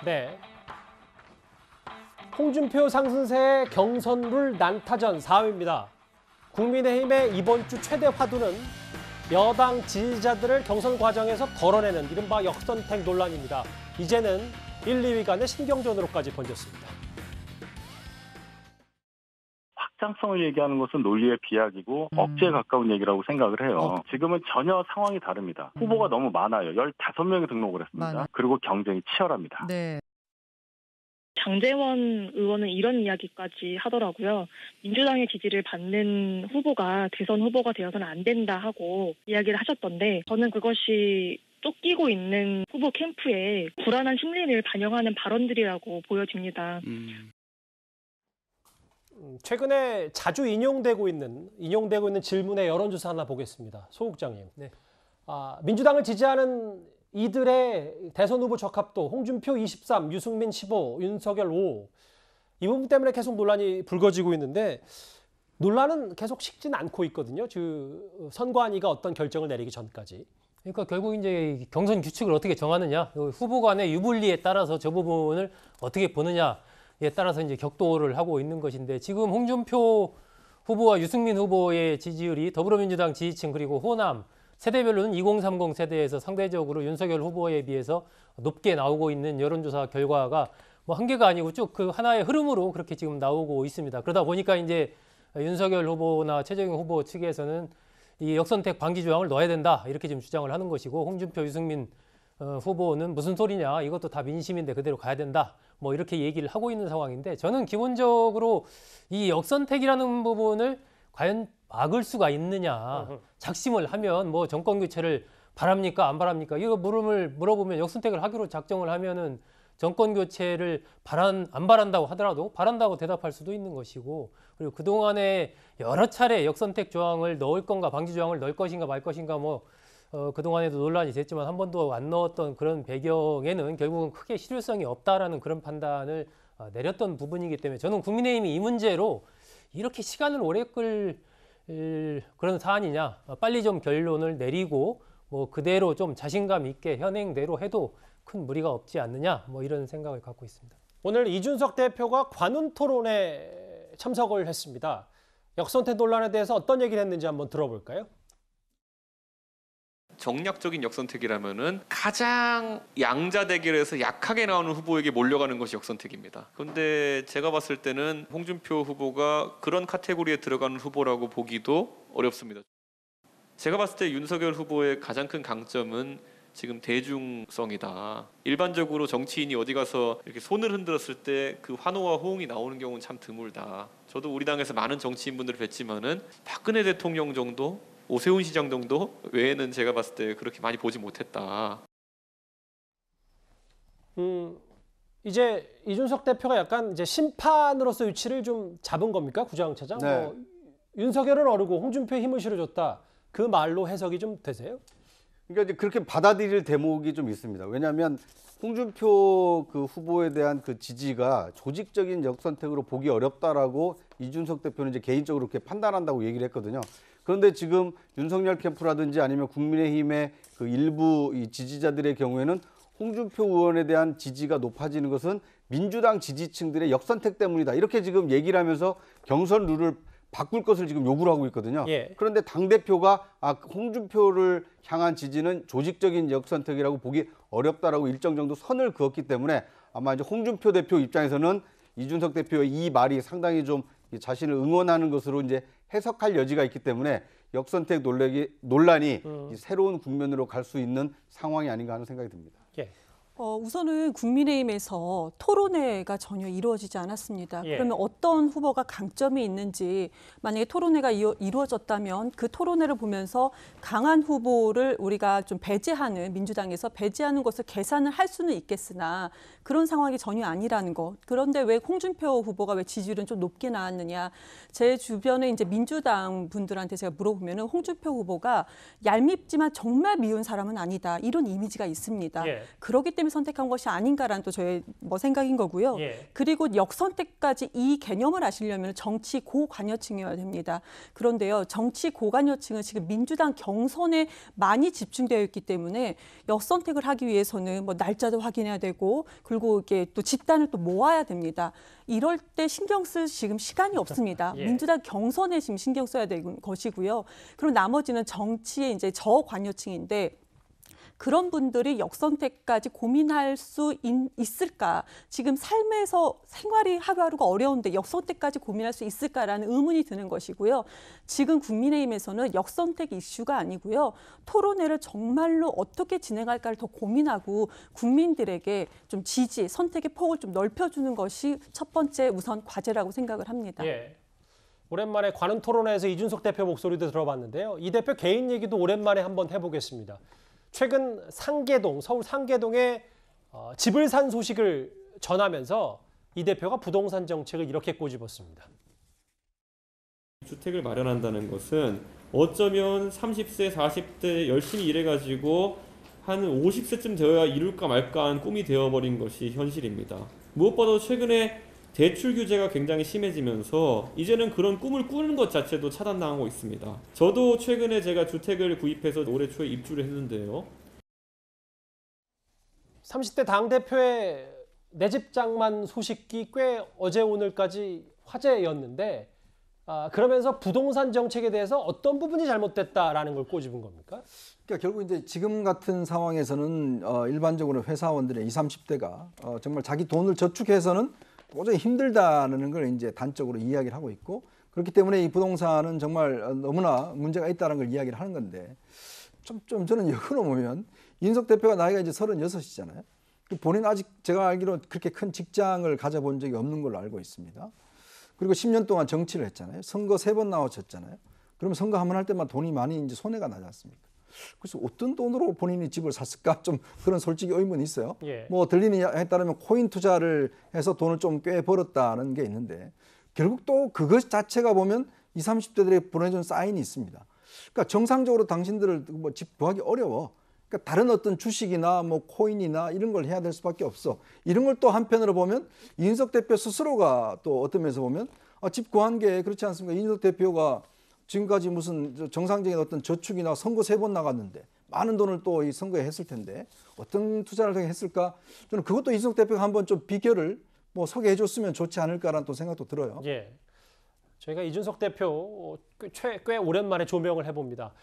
네. 홍준표 상승세의 경선룰 난타전 4회입니다. 국민의힘의 이번 주 최대 화두는 여당 지지자들을 경선 과정에서 덜어내는 이른바 역선택 논란입니다. 이제는 1, 2위 간의 신경전으로까지 번졌습니다. 확장성을 얘기하는 것은 논리의 비약이고 억지에 가까운 얘기라고 생각을 해요. 지금은 전혀 상황이 다릅니다. 후보가 너무 많아요. 15명이 등록을 했습니다. 그리고 경쟁이 치열합니다. 네. 장제원 의원은 이런 이야기까지 하더라고요. 민주당의 지지를 받는 후보가 대선 후보가 되어서는 안 된다 하고 이야기를 하셨던데 저는 그것이 쫓기고 있는 후보 캠프의 불안한 심리를 반영하는 발언들이라고 보여집니다. 최근에 자주 인용되고 있는 질문의 여론조사 하나 보겠습니다. 소 국장님. 네. 민주당을 지지하는 이들의 대선 후보 적합도 홍준표 23, 유승민 15, 윤석열 5. 이 부분 때문에 계속 논란이 불거지고 있는데 논란은 계속 식진 않고 있거든요. 선관위가 어떤 결정을 내리기 전까지. 그러니까 결국 이제 경선 규칙을 어떻게 정하느냐, 후보 간의 유불리에 따라서 저 부분을 어떻게 보느냐에 따라서 이제 격돌을 하고 있는 것인데 지금 홍준표 후보와 유승민 후보의 지지율이 더불어민주당 지지층 그리고 호남 세대별로는 2030 세대에서 상대적으로 윤석열 후보에 비해서 높게 나오고 있는 여론조사 결과가 뭐 한 개가 아니고 쭉 그 하나의 흐름으로 그렇게 지금 나오고 있습니다. 그러다 보니까 이제 윤석열 후보나 최재형 후보 측에서는 이 역선택 방지 조항을 넣어야 된다 이렇게 지금 주장을 하는 것이고 홍준표, 유승민 후보는 무슨 소리냐 이것도 다 민심인데 그대로 가야 된다 뭐 이렇게 얘기를 하고 있는 상황인데 저는 기본적으로 이 역선택이라는 부분을 과연 막을 수가 있느냐 작심을 하면 뭐 정권 교체를 바랍니까 안 바랍니까 이거 물어보면 역선택을 하기로 작정을 하면은 정권 교체를 안 바란다고 하더라도 바란다고 대답할 수도 있는 것이고 그리고 그동안에 여러 차례 역선택 조항을 넣을 건가 방지 조항을 넣을 것인가 말 것인가 뭐 그동안에도 논란이 됐지만 한 번도 안 넣었던 그런 배경에는 결국은 크게 실효성이 없다라는 그런 판단을 내렸던 부분이기 때문에 저는 국민의힘이 이 문제로 이렇게 시간을 오래 끌 그런 사안이냐 빨리 좀 결론을 내리고 뭐 그대로 좀 자신감 있게 현행대로 해도 큰 무리가 없지 않느냐 뭐 이런 생각을 갖고 있습니다. 오늘 이준석 대표가 관훈 토론에 참석을 했습니다. 역선택 논란에 대해서 어떤 얘기를 했는지 한번 들어볼까요? 정략적인 역선택이라면은 가장 양자 대결에서 약하게 나오는 후보에게 몰려가는 것이 역선택입니다. 그런데 제가 봤을 때는 홍준표 후보가 그런 카테고리에 들어가는 후보라고 보기도 어렵습니다. 제가 봤을 때 윤석열 후보의 가장 큰 강점은 지금 대중성이다. 일반적으로 정치인이 어디 가서 이렇게 손을 흔들었을 때 그 환호와 호응이 나오는 경우는 참 드물다. 저도 우리 당에서 많은 정치인분들을 뵀지만은 박근혜 대통령 정도, 오세훈 시장 정도 외에는 제가 봤을 때 그렇게 많이 보지 못했다. 이제 이준석 대표가 약간 이제 심판으로서 위치를 좀 잡은 겁니까? 구자영 차장? 네. 윤석열은 어르고 홍준표에 힘을 실어줬다. 그 말로 해석이 좀 되세요? 그러니까 이제 그렇게 받아들일 대목이 좀 있습니다. 왜냐하면 홍준표 그 후보에 대한 그 지지가 조직적인 역선택으로 보기 어렵다라고 이준석 대표는 이제 개인적으로 그렇게 판단한다고 얘기를 했거든요. 그런데 지금 윤석열 캠프라든지 아니면 국민의힘의 그 일부 이 지지자들의 경우에는 홍준표 의원에 대한 지지가 높아지는 것은 민주당 지지층들의 역선택 때문이다. 이렇게 지금 얘기를 하면서 경선 룰을 바꿀 것을 지금 요구를 하고 있거든요. 예. 그런데 당대표가 홍준표를 향한 지지는 조직적인 역선택이라고 보기 어렵다라고 일정 정도 선을 그었기 때문에 아마 이제 홍준표 대표 입장에서는 이준석 대표의 이 말이 상당히 좀 자신을 응원하는 것으로 이제 해석할 여지가 있기 때문에 역선택 논란이 새로운 국면으로 갈 수 있는 상황이 아닌가 하는 생각이 듭니다. 예. 우선은 국민의힘에서 토론회가 전혀 이루어지지 않았습니다. 예. 그러면 어떤 후보가 강점이 있는지 만약에 토론회가 이루어졌다면 그 토론회를 보면서 강한 후보를 우리가 좀 배제하는 민주당에서 배제하는 것을 계산을 할 수는 있겠으나 그런 상황이 전혀 아니라는 것. 그런데 왜 홍준표 후보가 왜 지지율은 좀 높게 나왔느냐. 제 주변에 이제 민주당 분들한테 제가 물어보면은 홍준표 후보가 얄밉지만 정말 미운 사람은 아니다. 이런 이미지가 있습니다. 예. 그렇기 때문에 때문에 선택한 것이 아닌가라는 또 저의 생각인 거고요. 예. 그리고 역선택까지 이 개념을 아시려면 정치 고관여층이어야 됩니다. 그런데요, 정치 고관여층은 지금 민주당 경선에 많이 집중되어 있기 때문에 역선택을 하기 위해서는 날짜도 확인해야 되고, 그리고 이게 또 집단을 또 모아야 됩니다. 이럴 때 신경 쓸 지금 시간이 없습니다. 예. 민주당 경선에 지금 신경 써야 되는 것이고요. 그리고 나머지는 정치의 이제 저관여층인데, 그런 분들이 역선택까지 고민할 수 있을까? 지금 삶에서 생활이 하루하루가 어려운데 역선택까지 고민할 수 있을까라는 의문이 드는 것이고요. 지금 국민의힘에서는 역선택 이슈가 아니고요. 토론회를 정말로 어떻게 진행할까를 더 고민하고 국민들에게 좀 지지, 선택의 폭을 좀 넓혀주는 것이 첫 번째 우선 과제라고 생각을 합니다. 예. 오랜만에 관훈 토론회에서 이준석 대표 목소리도 들어봤는데요. 이 대표 개인 얘기도 오랜만에 한번 해보겠습니다. 최근 상계동, 서울 상계동에 집을 산 소식을 전하면서 이 대표가 부동산 정책을 이렇게 꼬집었습니다. 주택을 마련한다는 것은 어쩌면 30세, 40대 열심히 일해가지고 한 50세쯤 되어야 이룰까 말까한 꿈이 되어버린 것이 현실입니다. 무엇보다도 최근에 대출 규제가 굉장히 심해지면서 이제는 그런 꿈을 꾸는 것 자체도 차단당하고 있습니다. 저도 최근에 제가 주택을 구입해서 올해 초에 입주를 했는데요. 30대 당대표의 내 집 장만 소식이 꽤 어제 오늘까지 화제였는데, 그러면서 부동산 정책에 대해서 어떤 부분이 잘못됐다라는 걸 꼬집은 겁니까? 그러니까 결국 이제 지금 같은 상황에서는 일반적으로 회사원들의 20, 30대가 정말 자기 돈을 저축해서는 도저히 힘들다는 걸 이제 단적으로 이야기를 하고 있고, 그렇기 때문에 이 부동산은 정말 너무나 문제가 있다는 걸 이야기를 하는 건데, 좀 저는 역으로 보면 이준석 대표가 나이가 이제 36이잖아요. 본인 아직 제가 알기로 그렇게 큰 직장을 가져본 적이 없는 걸로 알고 있습니다. 그리고 10년 동안 정치를 했잖아요. 선거 3번 나와졌잖아요. 그러면 선거 한 번 할 때만 돈이 많이 이제 손해가 나지 않습니까? 그래서 어떤 돈으로 본인이 집을 샀을까? 좀 그런 솔직히 의문이 있어요. 예. 들리는 이야기에 따르면 코인 투자를 해서 돈을 좀 꽤 벌었다는 게 있는데, 결국 또 그것 자체가 보면 20, 30대들이 보내준 사인이 있습니다. 그러니까 정상적으로 당신들을 집 구하기 어려워. 그러니까 다른 어떤 주식이나 코인이나 이런 걸 해야 될 수밖에 없어. 이런 걸 또 한편으로 보면 이준석 대표 스스로가 또 어떤 면에서 보면 집 구한 게 그렇지 않습니까? 이준석 대표가 지금까지 무슨 정상적인 어떤 저축이나 선거 3번 나갔는데 많은 돈을 또 이 선거에 했을 텐데 어떤 투자를 통해 했을까? 저는 그것도 이준석 대표가 한번 좀 비결을 소개해 줬으면 좋지 않을까라는 또 생각도 들어요. 예. 저희가 이준석 대표 꽤 오랜만에 조명을 해봅니다.